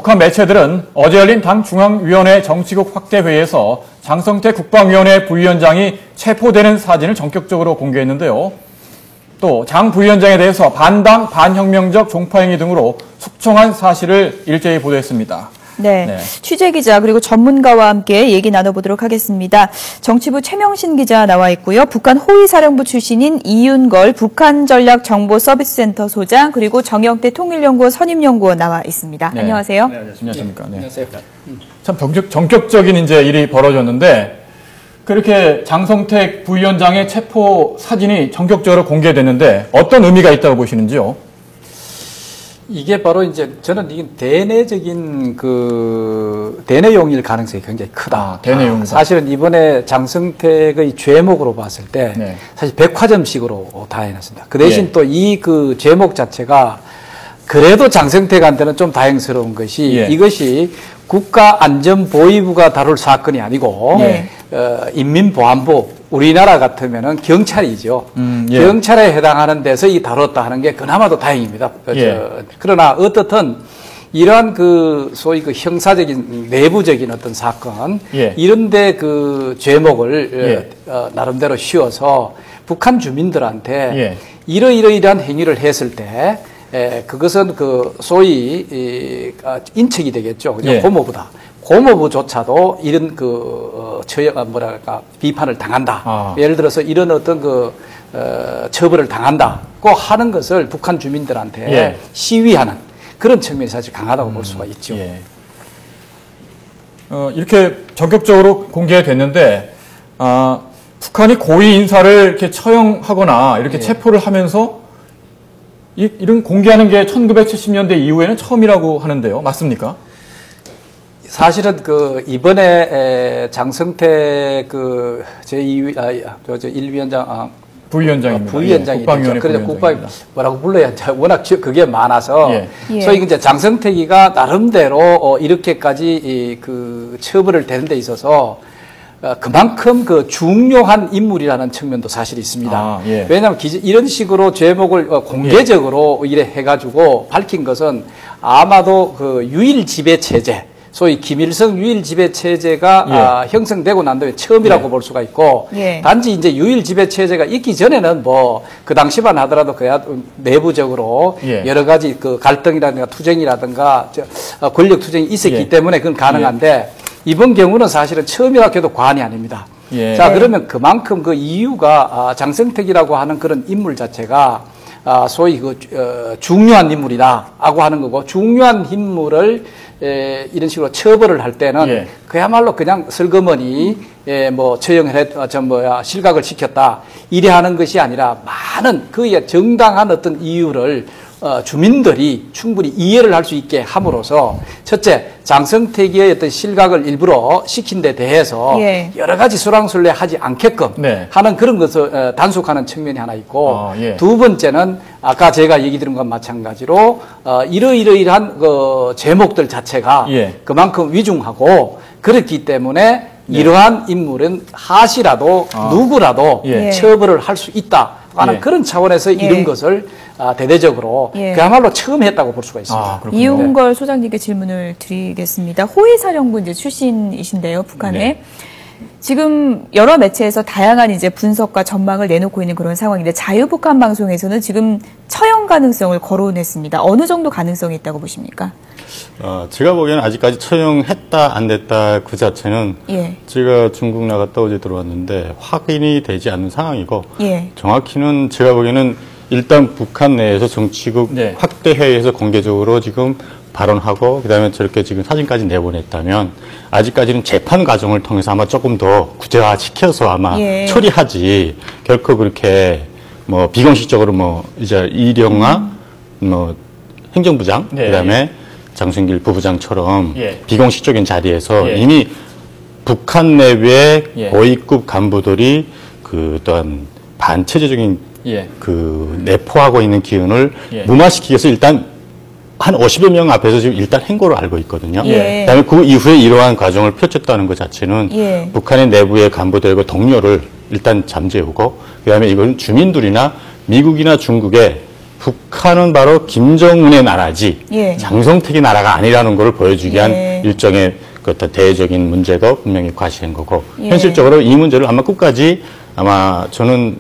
북한 매체들은 어제 열린 당 중앙위원회 정치국 확대회의에서 장성태 국방위원회 부위원장이 체포되는 사진을 전격적으로 공개했는데요. 또 장 부위원장에 대해서 반당, 반혁명적 종파행위 등으로 숙청한 사실을 일제히 보도했습니다. 네, 취재기자 그리고 전문가와 함께 얘기 나눠보도록 하겠습니다. 정치부 최명신 기자 나와 있고요. 북한 호위사령부 출신인 이윤걸 북한전략정보서비스센터 소장 그리고 정영태 통일연구원 선임연구원 나와 있습니다. 네. 안녕하세요. 네, 안녕하십니까. 네. 안녕하세요. 참 전격적인 이제 일이 벌어졌는데 그렇게 장성택 부위원장의 체포 사진이 전격적으로 공개됐는데 어떤 의미가 있다고 보시는지요? 이게 바로 이제 저는 이게 대내적인 대내용일 가능성이 굉장히 크다. 대내용. 사실은 이번에 장성택의 죄목으로 봤을 때 사실 백화점식으로 다 해놨습니다. 그 대신 또 이 죄목 자체가 그래도 장성택한테는 좀 다행스러운 것이 이것이 국가안전보위부가 다룰 사건이 아니고 인민보안부 우리나라 같으면은 경찰이죠. 경찰에 해당하는 데서 이 다뤘다 하는 게 그나마도 다행입니다. 그러나 어떻든 이러한 소위 형사적인 내부적인 어떤 사건 이런데 죄목을 나름대로 씌워서 북한 주민들한테 이러이러이러한 행위를 했을 때 그것은 소위 인책이 되겠죠. 그죠? 고모부다. 고모부조차도 이런 비판을 당한다. 예를 들어서 이런 어떤 처벌을 당한다고 하는 것을 북한 주민들한테 시위하는 그런 측면이 사실 강하다고 볼 수가 있죠. 이렇게 전격적으로 공개됐는데 북한이 고위 인사를 이렇게 처형하거나 이렇게 체포를 하면서 이런 공개하는 게 1970년대 이후에는 처음이라고 하는데요. 맞습니까? 사실은 이번에 장성태 제1위원장 부위원장입니다. 부위원장이 국방위원회 그래서 국방 뭐라고 불러야 워낙 그게 많아서 예. 소위 이제 장성택이가 나름대로 이렇게까지 처벌을 되는 데 있어서 그만큼 중요한 인물이라는 측면도 사실 있습니다. 왜냐하면 이런 식으로 죄목을 공개적으로 이래 해가지고 밝힌 것은 아마도 유일 지배 체제, 소위 김일성 유일 지배 체제가 형성되고 난 다음에 처음이라고 볼 수가 있고 단지 이제 유일 지배 체제가 있기 전에는 그 당시만 하더라도 그야 내부적으로 여러 가지 갈등이라든가 투쟁이라든가 권력 투쟁이 있었기 때문에 그건 가능한데 이번 경우는 사실은 처음이라고 해도 과언이 아닙니다. 자, 그러면 그만큼 이유가 장성택이라고 하는 그런 인물 자체가 소위 중요한 인물이다라고 하는 거고 중요한 인물을 이런 식으로 처벌을 할 때는 그야말로 그냥 슬그머니 실각을 시켰다 이래 하는 것이 아니라 많은 그의 정당한 어떤 이유를 주민들이 충분히 이해를 할 수 있게 함으로써 첫째 장성택의 어떤 실각을 일부러 시킨 데 대해서 여러 가지 소랑술래 하지 않게끔 하는 그런 것을 단속하는 측면이 하나 있고 두 번째는 아까 제가 얘기 드린 것과 마찬가지로 이러이러이러한 제목들 자체가 그만큼 위중하고 그렇기 때문에 이러한 인물은 하시라도 누구라도 처벌을 할 수 있다 하는 그런 차원에서 이런 것을 대대적으로 그야말로 처음 했다고 볼 수가 있습니다. 이윤걸 소장님께 질문을 드리겠습니다. 호위사령부 이제 출신이신데요, 북한에. 지금 여러 매체에서 다양한 이제 분석과 전망을 내놓고 있는 그런 상황인데 자유북한 방송에서는 지금 처형 가능성을 거론했습니다. 어느 정도 가능성이 있다고 보십니까? 제가 보기에는 아직까지 처형했다 안 됐다 그 자체는 제가 중국 나갔다 어제 들어왔는데 확인이 되지 않는 상황이고 정확히는 제가 보기에는 일단 북한 내에서 정치국 확대회의에서 공개적으로 지금 발언하고 그다음에 저렇게 지금 사진까지 내보냈다면 아직까지는 재판 과정을 통해서 아마 조금 더 구체화시켜서 아마 처리하지 결코 그렇게 비공식적으로 이제 이령화 행정부장 그다음에 장순길 부부장처럼 비공식적인 자리에서 이미 북한 내외 고위급 간부들이 또한 반체제적인 내포하고 있는 기운을 무마시키기 위해서 일단 한 50여 명 앞에서 지금 일단 행거로 알고 있거든요. 그다음에 그 이후에 이러한 과정을 펼쳤다는 것 자체는 북한의 내부의 간부들과 동료를 일단 잠재우고 그다음에 이건 주민들이나 미국이나 중국의 북한은 바로 김정은의 나라지 예. 장성택의 나라가 아니라는 것을 보여주기 위한 일종의 그 대외적인 문제도 분명히 과시한 거고 현실적으로 이 문제를 아마 끝까지 아마 저는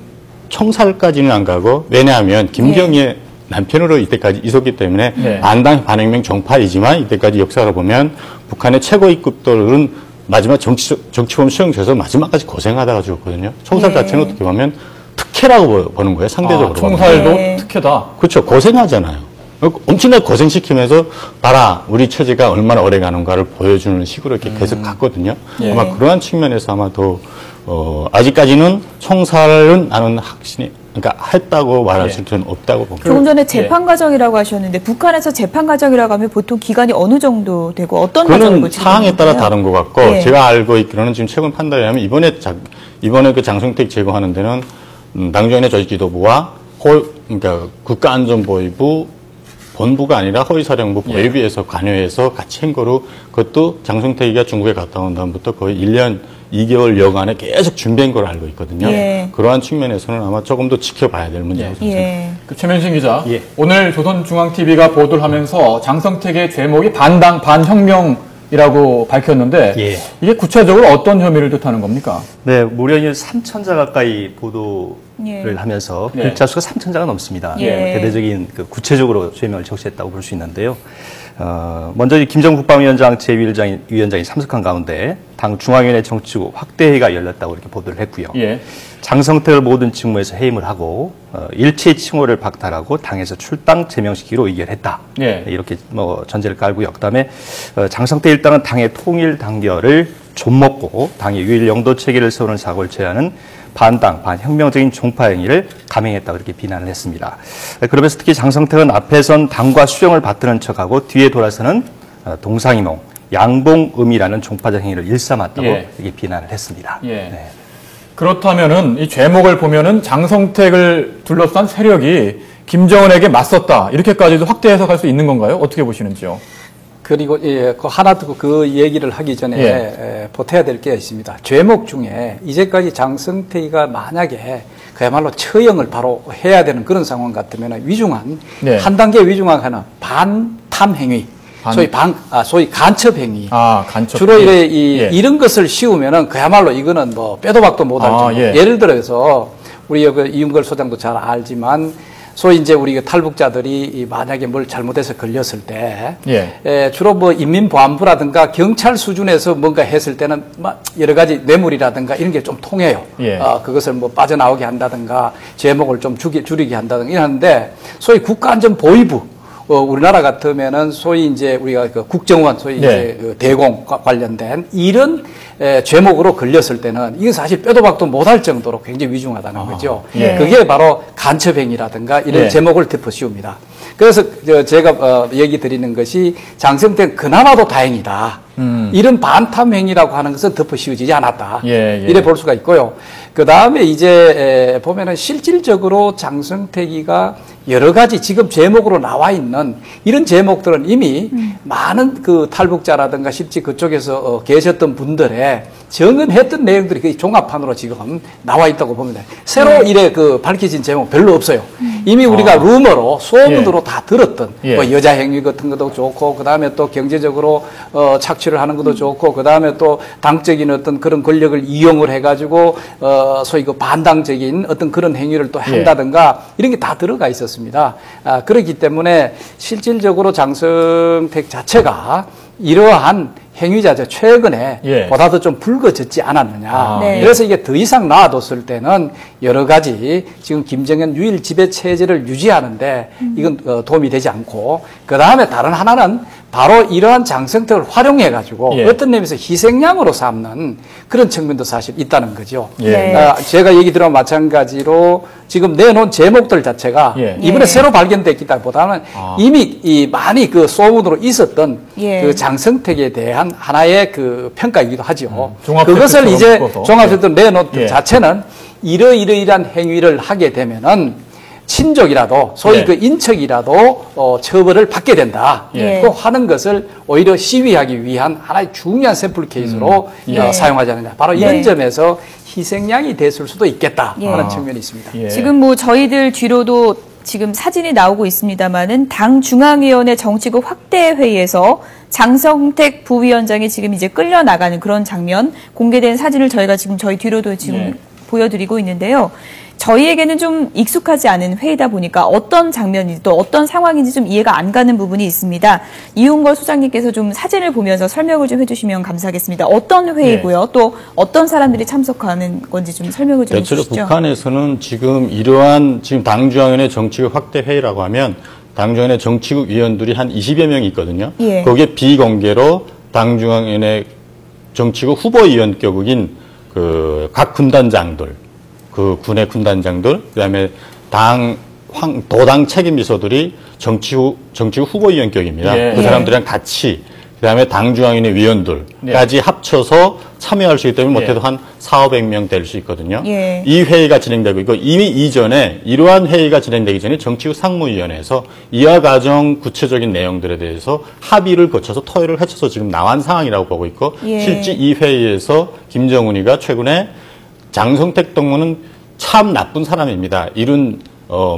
총살까지는 안 가고 왜냐하면 김정희의 남편으로 이때까지 있었기 때문에 반당 반혁명 정파이지만 이때까지 역사를 보면 북한의 최고위급들은 마지막 정치범 수용돼서 마지막까지 고생하다가 죽었거든요. 총살 자체는 어떻게 보면 특혜라고 보는 거예요. 상대적으로. 총살도 특혜다. 그렇죠. 고생하잖아요. 엄청나게 고생시키면서 봐라 우리 처지가 얼마나 오래 가는가를 보여주는 식으로 이렇게 계속 갔거든요. 아마 그러한 측면에서 아마 더 아직까지는 총살은 나는 확신이 그러니까 했다고 말할 수는 없다고 봅니다. 조금 전에 재판 과정이라고 하셨는데 북한에서 재판 과정이라고 하면 보통 기간이 어느 정도 되고 어떤 과정을 그거는 사항에 따라 다른 것 같고 제가 알고 있기로는 지금 최근 판단에 하면 이번에 그 장성택 제거하는 데는 당정인의 조직지도부와 그러니까 국가안전보위부 본부가 아니라 허위사령부 보위부에서 관여해서 같이 한 거로 그것도 장성택이가 중국에 갔다 온 다음부터 거의 1년 2개월여간에 계속 준비한 걸로 알고 있거든요. 그러한 측면에서는 아마 조금 더 지켜봐야 될 문제라고 생각합니다. 그 최면신 기자, 오늘 조선중앙TV가 보도를 하면서 장성택의 제목이 반당 반혁명이라고 밝혔는데 이게 구체적으로 어떤 혐의를 뜻하는 겁니까? 네, 무려 3,000자 가까이 보도를 하면서 글자 수가 3,000자가 넘습니다. 대대적인 구체적으로 죄명을 적시했다고 볼 수 있는데요. 먼저 김정은 국방위원장 제1위원장이 참석한 가운데 당 중앙위원회 정치국 확대회의가 열렸다고 이렇게 보도를 했고요. 장성택을 모든 직무에서 해임을 하고 일체의 칭호를 박탈하고 당에서 출당 제명시키기로 의결했다. 이렇게 전제를 깔고요. 그다음에 장성택 일당은 당의 통일 단결을 좀먹고 당의 유일 영도 체계를 세우는 사고를 제하는 반당, 반혁명적인 종파 행위를 감행했다고 이렇게 비난을 했습니다. 그러면서 특히 장성택은 앞에선 당과 수령을 받드는 척하고 뒤에 돌아서는 동상이몽, 양봉음이라는 종파적 행위를 일삼았다고 이렇게 비난을 했습니다. 그렇다면은 이 제목을 보면은 장성택을 둘러싼 세력이 김정은에게 맞섰다 이렇게까지도 확대 해석할 수 있는 건가요? 어떻게 보시는지요? 그리고 그 하나 더 그 얘기를 하기 전에 보태야 될 게 있습니다. 죄목 중에 이제까지 장성택이가 만약에 그야말로 처형을 바로 해야 되는 그런 상황 같으면 위중한 한 단계 위중한 하나 반탐 행위. 소위 간첩 행위. 간첩. 주로 이런 것을 씌우면은 그야말로 이거는 뭐 빼도 박도 못할 예를 들어서 우리 이윤걸 소장도 잘 알지만 소위 이제 우리 탈북자들이 만약에 뭘 잘못해서 걸렸을 때 주로 뭐 인민보안부라든가 경찰 수준에서 뭔가 했을 때는 여러 가지 뇌물이라든가 이런 게 좀 통해요. 그것을 뭐 빠져나오게 한다든가 제목을 좀 줄이게 한다든가 이러는데 소위 국가안전보위부 우리나라 같으면은 소위 이제 우리가 그 국정원 소위 이제 그 대공 관련된 이런 죄목으로 걸렸을 때는 이건 사실 빼도 박도 못할 정도로 굉장히 위중하다는 거죠. 그게 바로 간첩행위라든가 이런 제목을 덮어 씌웁니다. 그래서 제가 얘기 드리는 것이 장성택 그나마도 다행이다. 이런 반탐 행위라고 하는 것은 덮어 씌워지지 않았다. 이래 볼 수가 있고요. 그 다음에 이제 보면은 실질적으로 장성택이가 여러 가지 지금 제목으로 나와 있는 이런 제목들은 이미 많은 그 탈북자라든가 실제 그쪽에서 계셨던 분들의 정언했던 내용들이 거의 종합판으로 지금 나와 있다고 봅니다. 새로 이래 그 밝혀진 제목 별로 없어요. 이미 우리가 루머로 소문으로 다 들었던 뭐 여자 행위 같은 것도 좋고 그 다음에 또 경제적으로 착취를 하는 것도 좋고 그 다음에 또 당적인 어떤 그런 권력을 이용을 해가지고 소위 그 반당적인 어떤 그런 행위를 또 한다든가 이런 게 다 들어가 있었습니다. 그렇기 때문에 실질적으로 장성택 자체가 이러한 행위 자체 최근에 보다도 좀 불거졌지 않았느냐. 그래서 이게 더 이상 놔뒀을 때는 여러 가지 지금 김정은 유일 지배 체제를 유지하는데 이건 도움이 되지 않고 그 다음에 다른 하나는 바로 이러한 장성택을 활용해가지고 어떤 의미에서 희생양으로 삼는 그런 측면도 사실 있다는 거죠. 제가 얘기 들어본 마찬가지로 지금 내놓은 제목들 자체가 이번에 새로 발견됐기보다는 이미 많이 그 소문으로 있었던 그 장성택에 대한 하나의 그 평가이기도 하죠. 그것을 이제 종합적으로 내놓은 그 자체는 이러이러이러한 행위를 하게 되면은 친족이라도 소위 그 인척이라도 처벌을 받게 된다. 그 하는 것을 오히려 시위하기 위한 하나의 중요한 샘플 케이스로 사용하지 않느냐. 바로 이런 점에서 희생양이 됐을 수도 있겠다 하는 측면이 있습니다. 지금 뭐 저희들 뒤로도 지금 사진이 나오고 있습니다만은 당 중앙위원회 정치국 확대 회의에서 장성택 부위원장이 지금 이제 끌려 나가는 그런 장면 공개된 사진을 저희가 지금 저희 뒤로도 지금 보여드리고 있는데요. 저희에게는 좀 익숙하지 않은 회의다 보니까 어떤 장면인지 또 어떤 상황인지 좀 이해가 안 가는 부분이 있습니다. 이윤걸 소장님께서 좀 사진을 보면서 설명을 좀 해주시면 감사하겠습니다. 어떤 회의고요? 또 어떤 사람들이 참석하는 건지 좀 설명을 좀 해주시죠. 대체로 북한에서는 지금 이러한 지금 당중앙위원회 정치국 확대 회의라고 하면 당중앙위원회 정치국 위원들이 한 20여 명이 있거든요. 거기에 비공개로 당중앙위원회 정치국 후보위원격인 그 각 군단장들, 그 군의 군단장들, 그다음에 도당 책임비서들이 정치국 후보위원격입니다. 그 사람들이랑 같이, 그다음에 당중앙위원회 위원들까지 합쳐서 참여할 수 있기 때문에 못해도 한 400~500명 될 수 있거든요. 이 회의가 진행되고 있고 이미 이전에 이러한 회의가 진행되기 전에 정치국 상무위원회에서 이와 과정 구체적인 내용들에 대해서 합의를 거쳐서 토의를 해쳐서 지금 나온 상황이라고 보고 있고 실제 이 회의에서 김정은이가 최근에 장성택 동무는 참 나쁜 사람입니다. 이런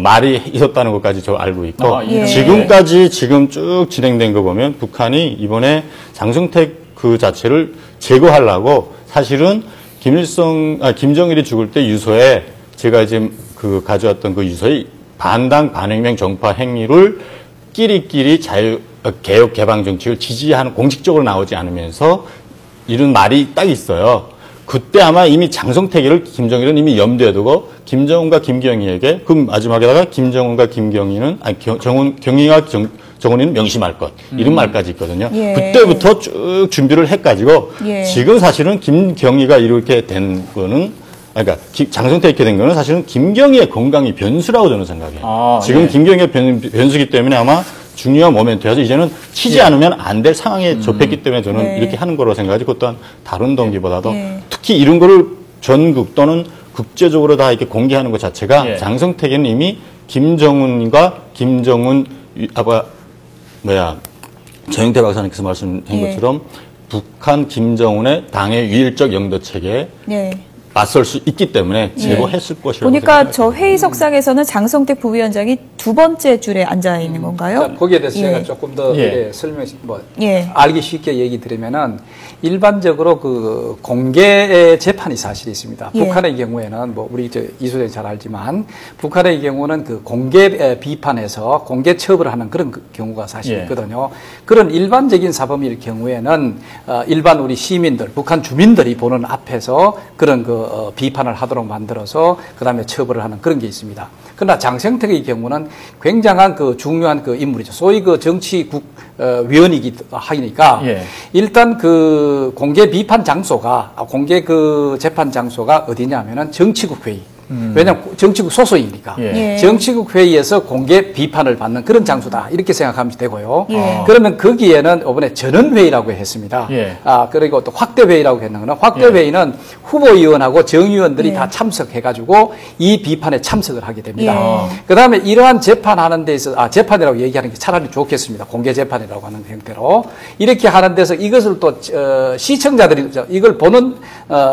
말이 있었다는 것까지 저 알고 있고 지금까지 지금 쭉 진행된 거 보면 북한이 이번에 장성택 그 자체를 제거하려고 사실은 김정일이 죽을 때 유서에 제가 이제 그 가져왔던 그 유서의 반당 반혁명 정파 행위를 끼리끼리 개혁 개방 정책을 지지하는 공식적으로 나오지 않으면서 이런 말이 딱 있어요. 그때 아마 이미 장성택을 김정일은 이미 염두에 두고 김정은과 김경희에게 그 마지막에다가 김정은과 김경희는 경희와 정은이는 명심할 것 이런 말까지 있거든요. 그때부터 쭉 준비를 해가지고 지금 사실은 김경희가 이렇게 된 거는 그러니까 장성택 이렇게 된 거는 사실은 김경희의 건강이 변수라고 저는 생각해요. 지금 김경희의 변수기 때문에 아마 중요한 모멘트여서 이제는 치지 않으면 안 될 상황에 접했기 때문에 저는 이렇게 하는 거라고 생각하지 그 또한 다른 동기보다도 특히 이런 거를 전국 또는 국제적으로 다 이렇게 공개하는 것 자체가 장성택에는 이미 김정은과 김정은 정영태 박사님께서 말씀한 것처럼 북한 김정은의 당의 위일적 영도 체계에 맞설 수 있기 때문에 제거했을 것이라고 보니까 생각합니다. 저 회의석상에서는 장성택 부위원장이 두 번째 줄에 앉아 있는 건가요? 거기에 대해서 제가 조금 더 설명, 알기 쉽게 얘기 드리면은 일반적으로 그 공개 재판이 사실 있습니다. 북한의 경우에는 우리 이 소장이 잘 알지만 북한의 경우는 그 공개 비판에서 공개 처벌하는 그런 경우가 사실 있거든요. 그런 일반적인 사범일 경우에는 일반 우리 시민들, 북한 주민들이 보는 앞에서 그런 비판을 하도록 만들어서 그다음에 처벌을 하는 그런 게 있습니다. 그러나 장성택의 경우는 굉장한 그 중요한 그 인물이죠. 소위 그 정치국 위원이기도 하니까 일단 그 공개 비판 장소가 공개 그 재판 장소가 어디냐면은 정치국 회의. 왜냐하면 정치국 소속이니까 정치국 회의에서 공개 비판을 받는 그런 장소다 이렇게 생각하면 되고요. 그러면 거기에는 이번에 전원회의라고 했습니다. 그리고 또 확대회의라고 했는 거는 확대회의는 후보위원하고 정의원들이 다 참석해가지고 이 비판에 참석을 하게 됩니다. 그 다음에 이러한 재판하는 데 있어서 재판이라고 얘기하는 게 차라리 좋겠습니다. 공개 재판이라고 하는 형태로 이렇게 하는 데서 이것을 또 시청자들이 이걸 보는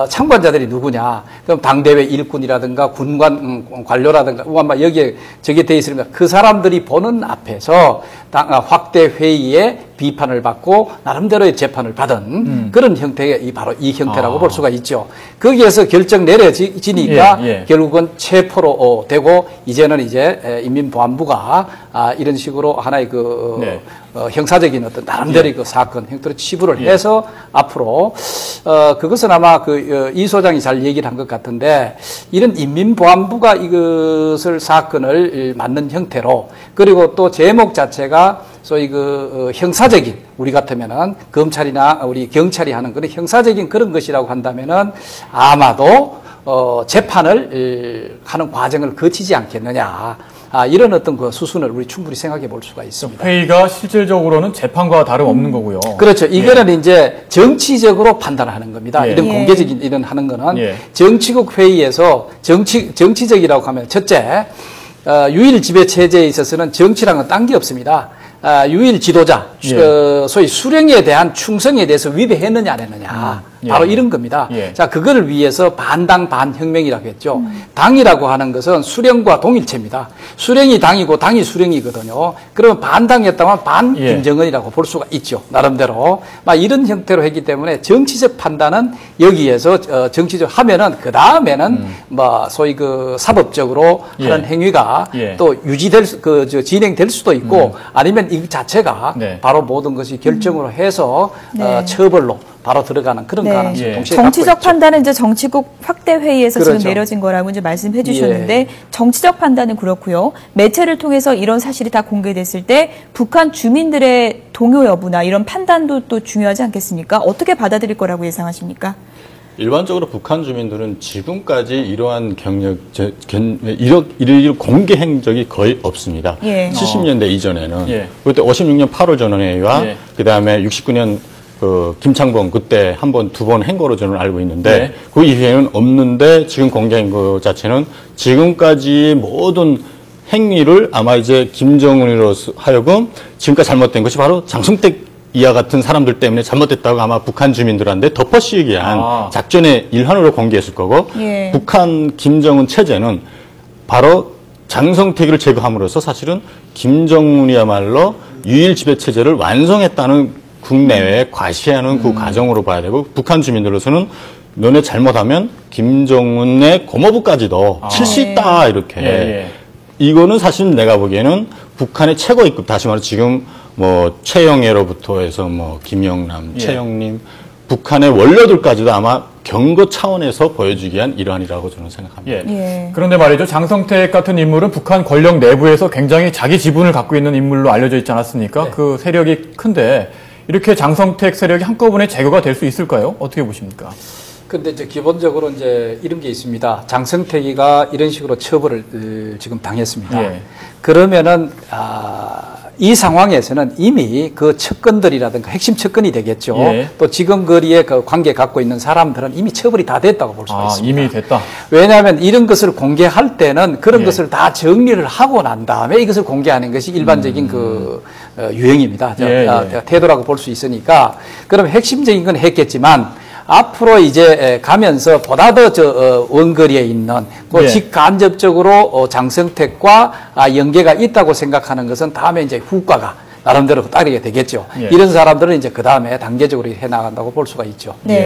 참관자들이 누구냐? 그럼 당대회 일꾼이라든가 군관 관료라든가 여기에 저게 돼 있으니까 그 사람들이 보는 앞에서 확대 회의에 비판을 받고 나름대로의 재판을 받은 그런 형태의 바로 이 형태라고 볼 수가 있죠. 거기에서 결정 내려지니까 결국은 체포로 되고 이제는 이제 인민보안부가 이런 식으로 하나의 형사적인 어떤 나름대로의 그 사건 형태로 치부를 해서 앞으로 그것은 아마 이 소장이 잘 얘기를 한 것 같은데 이런 인민보안부가 이것을 사건을 맡는 형태로 그리고 또 제목 자체가 소위 형사적인 우리 같으면은 검찰이나 우리 경찰이 하는 그런 형사적인 그런 것이라고 한다면은 아마도 재판을 하는 과정을 거치지 않겠느냐. 이런 어떤 그 수순을 우리 충분히 생각해 볼 수가 있습니다. 회의가 실질적으로는 재판과 다름없는 거고요. 그렇죠. 이거는 이제 정치적으로 판단하는 겁니다. 이런 공개적인 이런 하는 거는 정치국 회의에서 정치적이라고 하면 첫째, 유일 지배 체제에 있어서는 정치랑은 딴 게 없습니다. 유일 지도자, 소위 수령에 대한 충성에 대해서 위배했느냐 안 했느냐. 바로 이런 겁니다. 자, 그걸 위해서 반당 반혁명이라고 했죠. 당이라고 하는 것은 수령과 동일체입니다. 수령이 당이고 당이 수령이거든요. 그러면 반당이었다면 반 김정은이라고 볼 수가 있죠. 나름대로. 막 이런 형태로 했기 때문에 정치적 판단은 여기에서 정치적 하면은 그 다음에는 뭐 소위 그 사법적으로 하는 행위가 또 유지될 진행될 수도 있고 아니면 이 자체가 바로 모든 것이 결정으로 해서 처벌로 바로 들어가는 그런 가능성이 동시에 정치적 판단은 이제 정치국 확대 회의에서 그렇죠. 지금 내려진 거라고 이제 말씀해 주셨는데 정치적 판단은 그렇고요. 매체를 통해서 이런 사실이 다 공개됐을 때 북한 주민들의 동요 여부나 이런 판단도 또 중요하지 않겠습니까? 어떻게 받아들일 거라고 예상하십니까? 일반적으로 북한 주민들은 지금까지 이러한 이런 공개 행적이 거의 없습니다. 70년대 이전에는 그때 56년 8월 전원회의와 그다음에 69년 김창범 그때 한 번, 두 번 한 거로 저는 알고 있는데 그 이후에는 없는데 지금 공개한 것 자체는 지금까지 모든 행위를 아마 이제 김정은으로서 하여금 지금까지 잘못된 것이 바로 장성택 이와 같은 사람들 때문에 잘못됐다고 아마 북한 주민들한테 덮어씌우기 위한 작전의 일환으로 공개했을 거고 북한 김정은 체제는 바로 장성택을 제거함으로써 사실은 김정은이야말로 유일 지배 체제를 완성했다는 국내외에 과시하는 그 과정으로 봐야 되고 북한 주민들로서는 너네 잘못하면 김정은의 고모부까지도 칠 수 있다 이렇게 이거는 사실 내가 보기에는 북한의 최고위급 다시 말해 지금 뭐 최영애로부터 해서 뭐 김영남, 최영림 북한의 원로들까지도 아마 경고 차원에서 보여주기 위한 일환이라고 저는 생각합니다. 그런데 말이죠. 장성택 같은 인물은 북한 권력 내부에서 굉장히 자기 지분을 갖고 있는 인물로 알려져 있지 않았습니까? 그 세력이 큰데 이렇게 장성택 세력이 한꺼번에 제거가 될 수 있을까요? 어떻게 보십니까? 근데 이제 기본적으로 이제 이런 게 있습니다. 장성택이가 이런 식으로 처벌을 지금 당했습니다. 그러면은 이 상황에서는 이미 그 척건들이라든가 핵심 척건이 되겠죠. 또 지금 거리에 그 관계 갖고 있는 사람들은 이미 처벌이 다 됐다고 볼 수가 있습니다. 이미 됐다. 왜냐하면 이런 것을 공개할 때는 그런 것을 다 정리를 하고 난 다음에 이것을 공개하는 것이 일반적인 그 유형입니다. 태도라고 볼 수 있으니까 그럼 핵심적인 건 했겠지만 앞으로 이제 가면서 보다 더 원거리에 있는 직간접적으로 장성택과 연계가 있다고 생각하는 것은 다음에 이제 후과가 나름대로 따르게 되겠죠. 이런 사람들은 이제 그 다음에 단계적으로 해 나간다고 볼 수가 있죠.